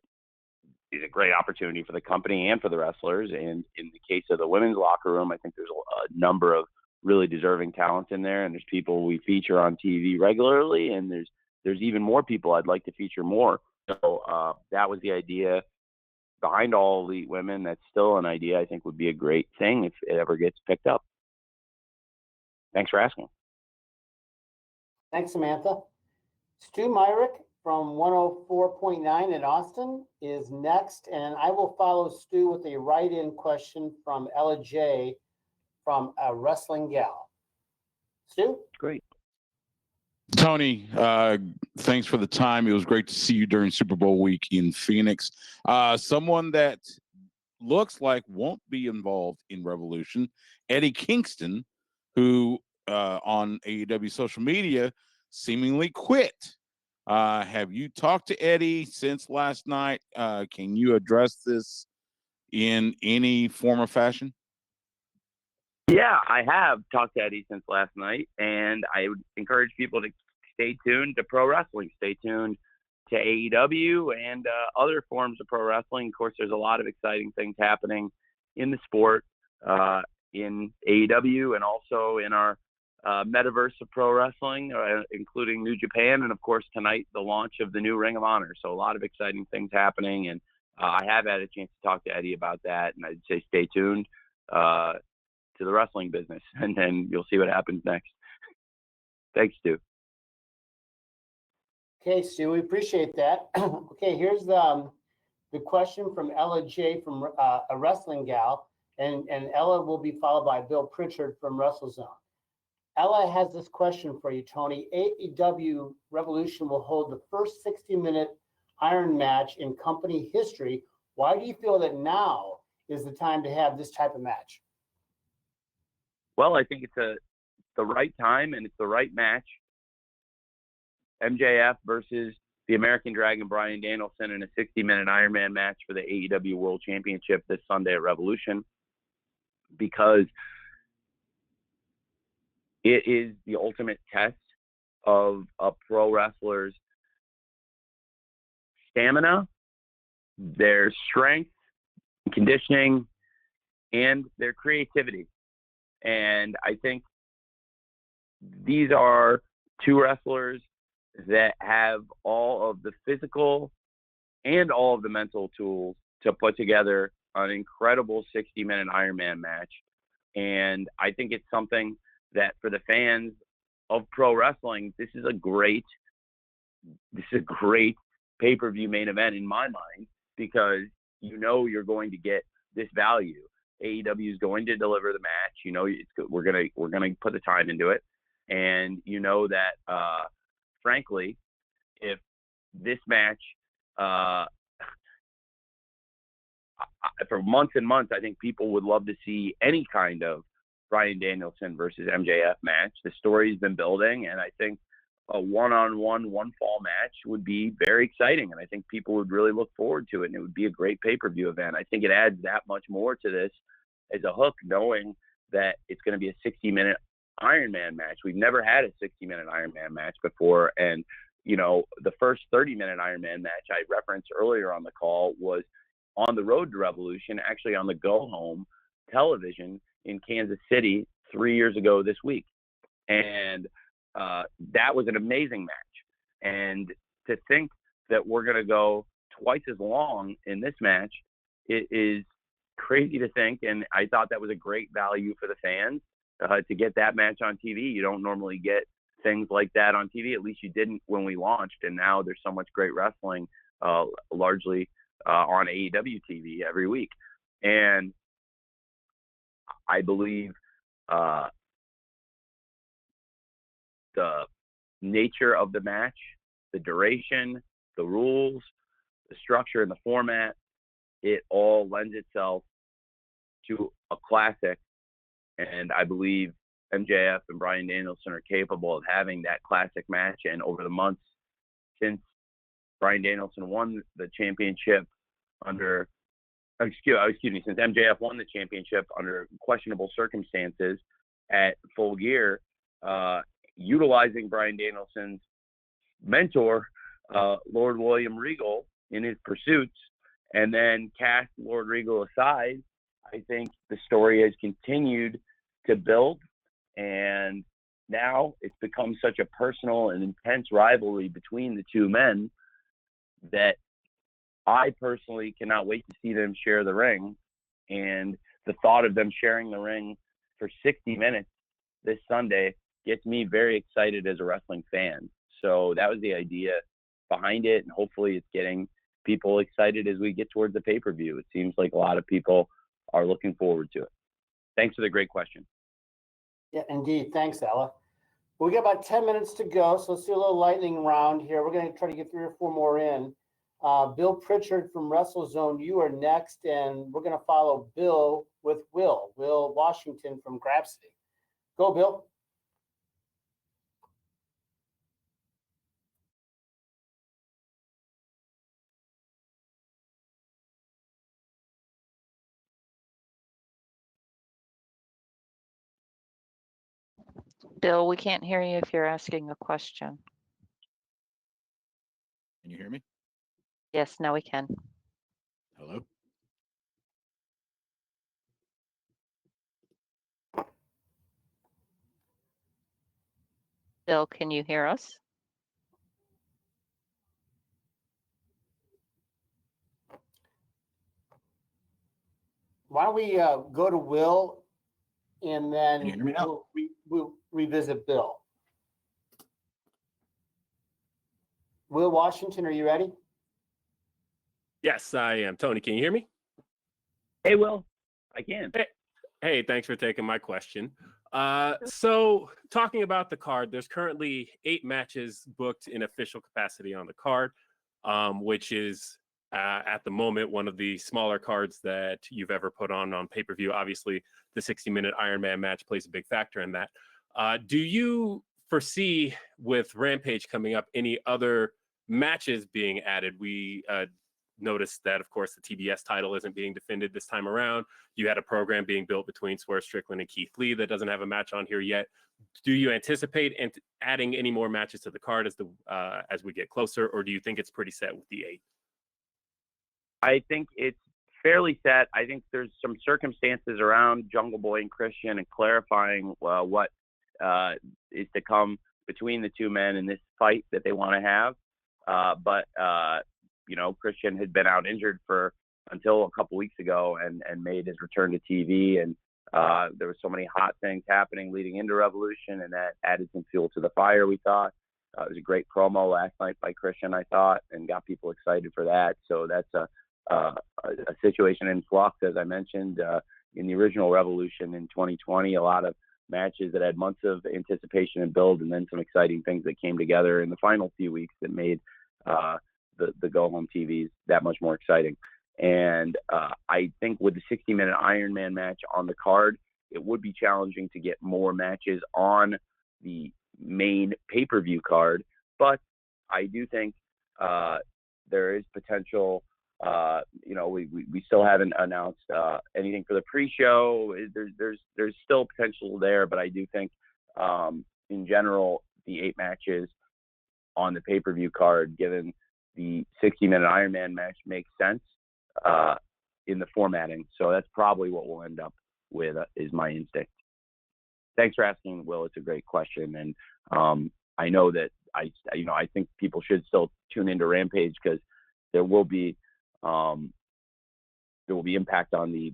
is a great opportunity for the company and for the wrestlers. And in the case of the women's locker room, I think there's a number of really deserving talents in there, and there's people we feature on TV regularly, and there's even more people I'd like to feature more. So that was the idea behind All Elite Women. That's still an idea I think would be a great thing if it ever gets picked up. Thanks for asking. Thanks, Samantha. Stu Myrick from 104.9 in Austin is next, and I will follow Stu with a write-in question from Ella J from a Wrestling Gal. Stu? Great. Tony, thanks for the time. It was great to see you during Super Bowl week in Phoenix. Someone that looks like won't be involved in Revolution, Eddie Kingston, who on AEW social media seemingly quit. Have you talked to Eddie since last night? Can you address this in any form or fashion? Yeah, I have talked to Eddie since last night, and I would encourage people to stay tuned to pro wrestling. Stay tuned to AEW and other forms of pro wrestling. Of course, there's a lot of exciting things happening in the sport, in AEW, and also in our metaverse of pro wrestling, including New Japan, and of course tonight the launch of the new Ring of Honor. So a lot of exciting things happening, and I have had a chance to talk to Eddie about that, and I'd say stay tuned to the wrestling business, and then you'll see what happens next. Thanks, Stu. Okay, Stu, we appreciate that. Okay, here's the question from Ella J from a Wrestling Gal, and Ella will be followed by Bill Pritchard from WrestleZone. Ella has this question for you, Tony. AEW Revolution will hold the first 60-minute Iron match in company history. Why do you feel that now is the time to have this type of match? Well, I think it's the right time, and it's the right match. MJF versus the American Dragon Bryan Danielson in a 60-minute Iron Man match for the AEW World Championship this Sunday at Revolution, because it is the ultimate test of a pro wrestler's stamina, their strength, conditioning, and their creativity. And I think these are two wrestlers that have all of the physical and all of the mental tools to put together an incredible 60-minute Ironman match. And I think it's something that for the fans of pro wrestling, this is a great pay-per-view main event in my mind, because you know you're going to get this value. AEW is going to deliver the match. You know, we're gonna put the time into it, and you know that frankly, if this match for months and months, I think people would love to see any kind of Bryan Danielson versus MJF match. The story's been building, and I think a one-on-one, one-fall match would be very exciting, and I think people would really look forward to it, and it would be a great pay-per-view event. I think it adds that much more to this as a hook, knowing that it's going to be a 60-minute Ironman match. We've never had a 60-minute Ironman match before, and you know, the first 30-minute Ironman match I referenced earlier on the call was on the road to Revolution, actually on the Go Home television in Kansas City 3 years ago this week. And that was an amazing match. And to think that we're going to go twice as long in this match, it is crazy to think. And I thought that was a great value for the fans to get that match on TV. You don't normally get things like that on TV. At least you didn't when we launched. And now there's so much great wrestling, largely on AEW TV every week. And I believe the nature of the match, the duration, the rules, the structure and the format, it all lends itself to a classic. And I believe MJF and Bryan Danielson are capable of having that classic match. And over the months since Bryan Danielson won the championship under, since MJF won the championship under questionable circumstances at Full Gear, utilizing Bryan Danielson's mentor, Lord William Regal, in his pursuits, and then cast Lord Regal aside, I think the story has continued to build, and now it's become such a personal and intense rivalry between the two men that I personally cannot wait to see them share the ring. And the thought of them sharing the ring for 60 minutes this Sunday gets me very excited as a wrestling fan. So that was the idea behind it, and hopefully it's getting people excited as we get towards the pay-per-view. It seems like a lot of people are looking forward to it. Thanks for the great question. Yeah, indeed. Thanks, Ella. Well, we got about 10 minutes to go, so let's do a little lightning round here. We're going to try to get 3 or 4 more in. Bill Pritchard from WrestleZone, you are next, and we're going to follow Bill with Will Washington from Grab City. Go, Bill. Bill, we can't hear you if you're asking a question. Can you hear me? Yes, now we can. Hello? Bill, can you hear us? Why don't we go to Will, and then Can you hear me now? we'll revisit Bill. Will Washington, are you ready? Yes, I am. Tony, can you hear me? Hey, Will, I can. Hey, thanks for taking my question. So talking about the card, there's currently 8 matches booked in official capacity on the card, which is at the moment one of the smaller cards that you've ever put on pay-per-view. Obviously, the 60-minute Ironman match plays a big factor in that. Do you foresee with Rampage coming up any other matches being added? We noticed that, of course, the TBS title isn't being defended this time around. You had a program being built between Swerve Strickland and Keith Lee that doesn't have a match on here yet. Do you anticipate adding any more matches to the card as we get closer, or do you think it's pretty set with the 8? I think it's fairly set. I think there's some circumstances around Jungle Boy and Christian and clarifying what is to come between the two men in this fight that they want to have. But Christian had been out injured until a couple weeks ago and made his return to TV. And there were so many hot things happening leading into Revolution, and that added some fuel to the fire, we thought. It was a great promo last night by Christian, I thought, and got people excited for that. So that's a situation in flux, as I mentioned. In the original Revolution in 2020, a lot of matches that had months of anticipation and build, and then some exciting things that came together in the final few weeks that made the go-home TVs that much more exciting. And I think with the 60-minute Iron Man match on the card, it would be challenging to get more matches on the main pay-per-view card. But I do think there is potential. We still haven't announced anything for the pre-show. There's still potential there, but I do think in general the 8 matches on the pay-per-view card, given the 60-minute Iron Man match, makes sense in the formatting. So that's probably what we'll end up with, is my instinct. Thanks for asking, Will. It's a great question, and I know that I think people should still tune into Rampage, because there will be impact on the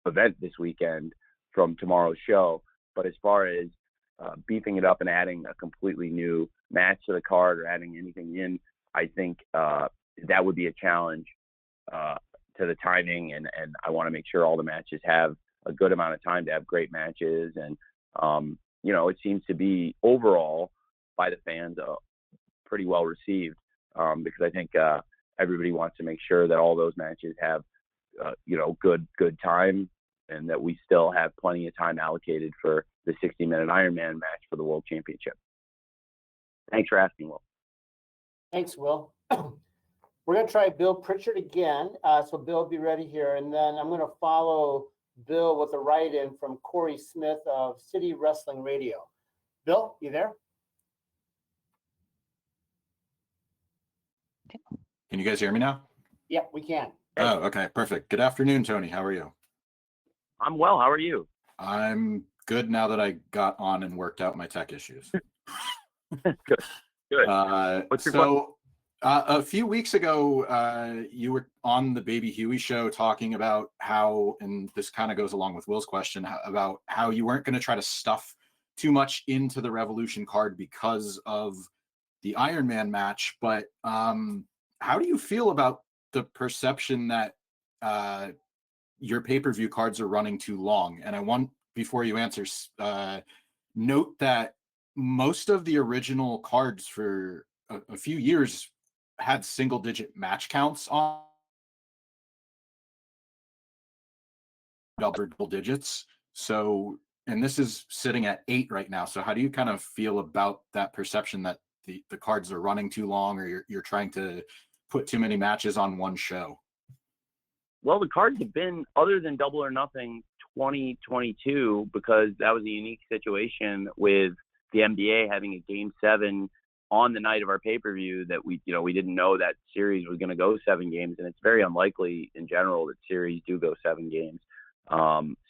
event this weekend from tomorrow's show. But as far as beefing it up and adding a completely new match to the card or adding anything in, I think that would be a challenge to the timing, and I want to make sure all the matches have a good amount of time to have great matches. And it seems to be overall by the fans pretty well received, because I think everybody wants to make sure that all those matches have good time, and that we still have plenty of time allocated for the 60-minute Iron Man match for the World Championship. Thanks for asking, Will. Thanks, Will. We're going to try Bill Pritchard again. So Bill, be ready here. And then I'm going to follow Bill with a write-in from Corey Smith of City Wrestling Radio. Bill, you there? Can you guys hear me now? Yeah, we can. Oh, okay, perfect. Good afternoon, Tony. How are you? I'm well. How are you? I'm good now that I got on and worked out my tech issues. Good. What's your question? A few weeks ago, you were on the Baby Huey show talking about how, and this kind of goes along with Will's question, about how you weren't going to try to stuff too much into the Revolution card because of the Iron Man match. But how do you feel about the perception that your pay-per-view cards are running too long? And I want, before you answer, note that most of the original cards for a few years had single-digit match counts on double digits. So, and this is sitting at 8 right now. So how do you kind of feel about that perception that the cards are running too long, or you're trying to put too many matches on one show? Well, the cards have been, other than Double or Nothing 2022, because that was a unique situation with the NBA having a Game 7 on the night of our pay-per-view, that we didn't know that series was going to go 7 games, and it's very unlikely in general that series do go 7 games.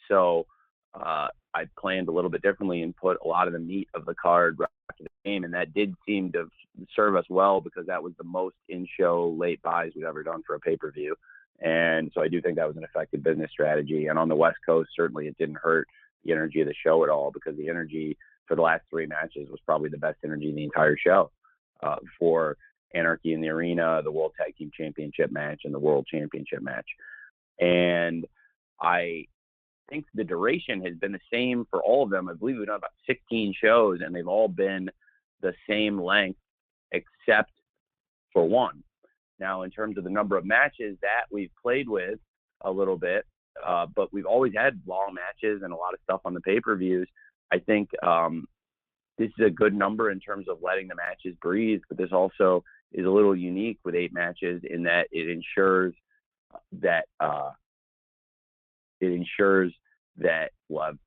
So I planned a little bit differently and put a lot of the meat of the card right after the game, and that did seem to serve us well, because that was the most in-show late buys we've ever done for a pay-per-view. And so I do think that was an effective business strategy. And on the West Coast, certainly it didn't hurt the energy of the show at all, because the energy for the last 3 matches was probably the best energy in the entire show, for Anarchy in the Arena, the World Tag Team Championship match, and the World Championship match. And I think the duration has been the same for all of them. I believe we've done about 16 shows, and they've all been the same length except for one. Now, in terms of the number of matches that we've played with a little bit, but we've always had long matches and a lot of stuff on the pay-per-views. I think this is a good number in terms of letting the matches breathe, but this also is a little unique with 8 matches in that it ensures that we'll have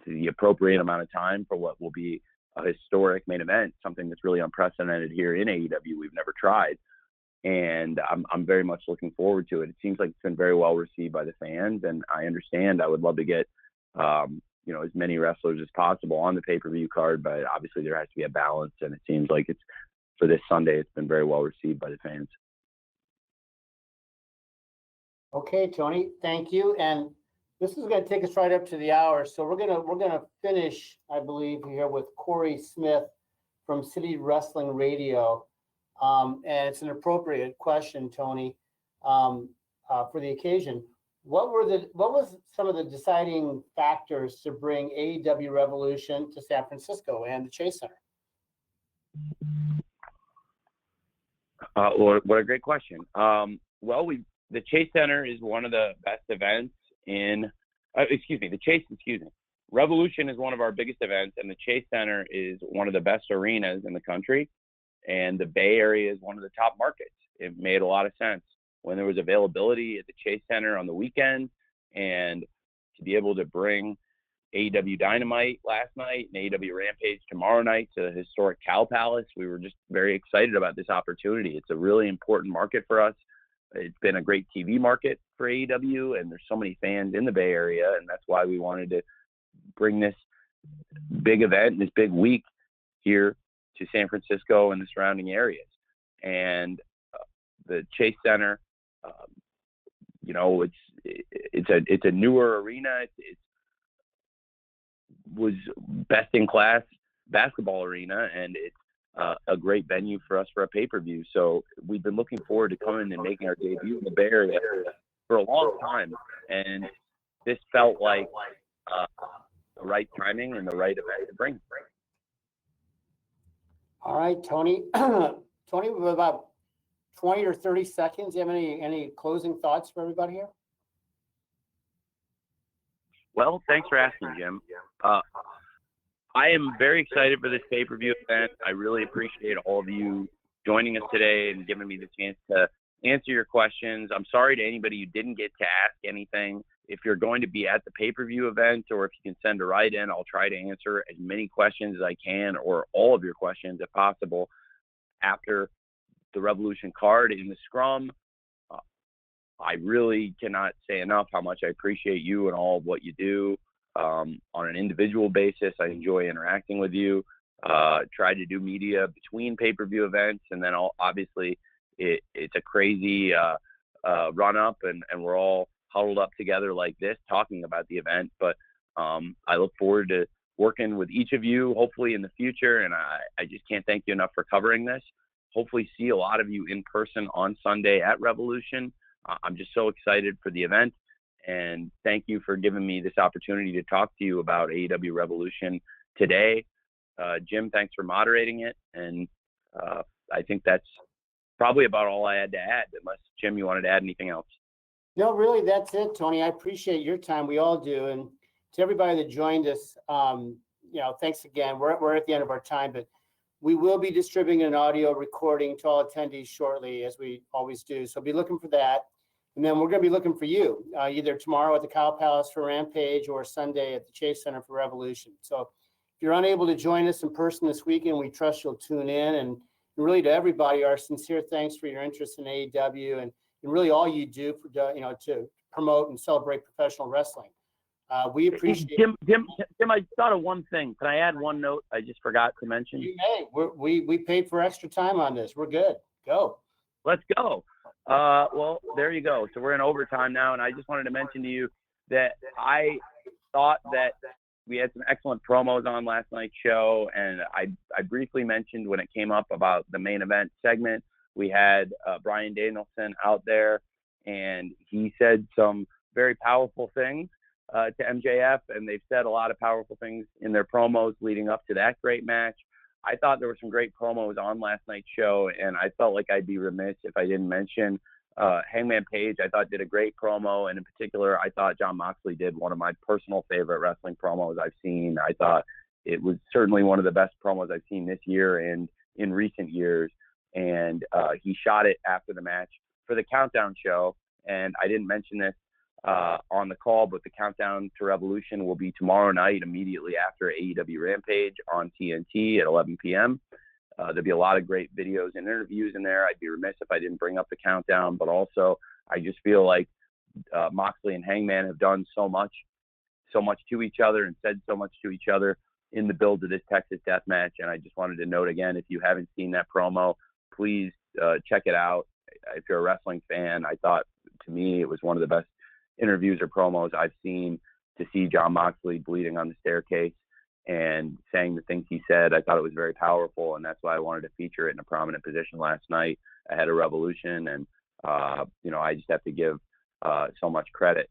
the appropriate amount of time for what will be a historic main event, something that's really unprecedented here in AEW. We've never tried. And I'm very much looking forward to it. It seems like it's been very well received by the fans, and I understand. I would love to get as many wrestlers as possible on the pay-per-view card, but obviously there has to be a balance, and it seems like for this Sunday, it's been very well received by the fans. Okay, Tony, thank you. And this is going to take us right up to the hour. So we're gonna finish, I believe, here with Corey Smith from City Wrestling Radio. And it's an appropriate question, Tony, for the occasion. What was some of the deciding factors to bring AEW Revolution to San Francisco and the Chase Center? What a great question. The Chase Center is one of the best events Revolution is one of our biggest events, and the Chase Center is one of the best arenas in the country, and the Bay Area is one of the top markets. It made a lot of sense when there was availability at the Chase Center on the weekend, and to be able to bring AEW Dynamite last night and AEW Rampage tomorrow night to the historic Cow Palace. We were just very excited about this opportunity. It's a really important market for us. It's been a great TV market for AEW, and there's so many fans in the Bay Area, and that's why we wanted to bring this big event, this big week here to San Francisco and the surrounding areas. And the Chase Center, it's a newer arena. It was best in class basketball arena, and it's a great venue for us for a pay-per-view. So we've been looking forward to coming and making our debut in the Bay Area for a long time, and this felt like the right timing and the right event to bring. All right, Tony. Tony, with about 20 or 30 seconds, do you have any closing thoughts for everybody here? Well, thanks for asking, Jim. I am very excited for this pay-per-view event. I really appreciate all of you joining us today and giving me the chance to answer your questions. I'm sorry to anybody who didn't get to ask anything. If you're going to be at the pay-per-view event, or if you can send a write-in, I'll try to answer as many questions as I can, or all of your questions if possible, after the Revolution card in the scrum. I really cannot say enough how much I appreciate you and all of what you do. On an individual basis, I enjoy interacting with you. Try to do media between pay-per-view events, and then obviously it's a crazy run-up, and we're all huddled up together like this talking about the event. But I look forward to working with each of you, hopefully in the future, and I just can't thank you enough for covering this. Hopefully see a lot of you in person on Sunday at Revolution. I'm just so excited for the event, and thank you for giving me this opportunity to talk to you about AEW Revolution today. Jim, thanks for moderating it, and I think that's probably about all I had to add, unless, Jim, you wanted to add anything else. No, really, that's it, Tony. I appreciate your time. We all do. And to everybody that joined us, thanks again. We're at the end of our time, but we will be distributing an audio recording to all attendees shortly, as we always do. So be looking for that. And then we're going to be looking for you, either tomorrow at the Cow Palace for Rampage or Sunday at the Chase Center for Revolution. So if you're unable to join us in person this weekend, we trust you'll tune in. And really, to everybody, our sincere thanks for your interest in AEW and really all you do for to promote and celebrate professional wrestling. We appreciate. Jim, I thought of one thing. Can I add one note I just forgot to mention? You may. We paid for extra time on this. We're good. Go. Let's go. Well, there you go. So we're in overtime now, and I just wanted to mention to you that I thought that we had some excellent promos on last night's show, and I briefly mentioned when it came up about the main event segment. We had Bryan Danielson out there, and he said some very powerful things to MJF, and they've said a lot of powerful things in their promos leading up to that great match. I thought there were some great promos on last night's show, and I felt like I'd be remiss if I didn't mention Hangman Page. I thought did a great promo, and in particular, I thought Jon Moxley did one of my personal favorite wrestling promos I've seen. I thought it was certainly one of the best promos I've seen this year and in recent years. And he shot it after the match for the Countdown show. And I didn't mention this on the call, but the Countdown to Revolution will be tomorrow night, immediately after AEW Rampage on TNT at 11 p.m. There'll be a lot of great videos and interviews in there. I'd be remiss if I didn't bring up the Countdown, but also I just feel like Moxley and Hangman have done so much so much to each other and said so much to each other in the build to this Texas Death Match. And I just wanted to note again, if you haven't seen that promo, please check it out. If you're a wrestling fan, I thought, to me, it was one of the best interviews or promos I've seen. To see Jon Moxley bleeding on the staircase and saying the things he said, I thought it was very powerful, and that's why I wanted to feature it in a prominent position last night ahead of Revolution. And I just have to give so much credit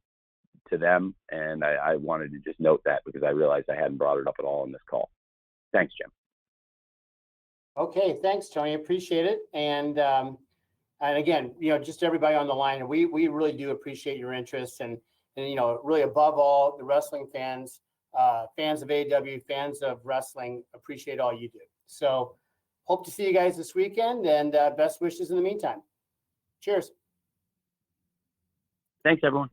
to them, and I wanted to just note that because I realized I hadn't brought it up at all in this call. Thanks, Jim. Okay, thanks, Tony. Appreciate it. And again, just everybody on the line, we really do appreciate your interest, and really above all, the wrestling fans, fans of AEW, fans of wrestling, appreciate all you do. So hope to see you guys this weekend, and best wishes in the meantime. Cheers. Thanks, everyone.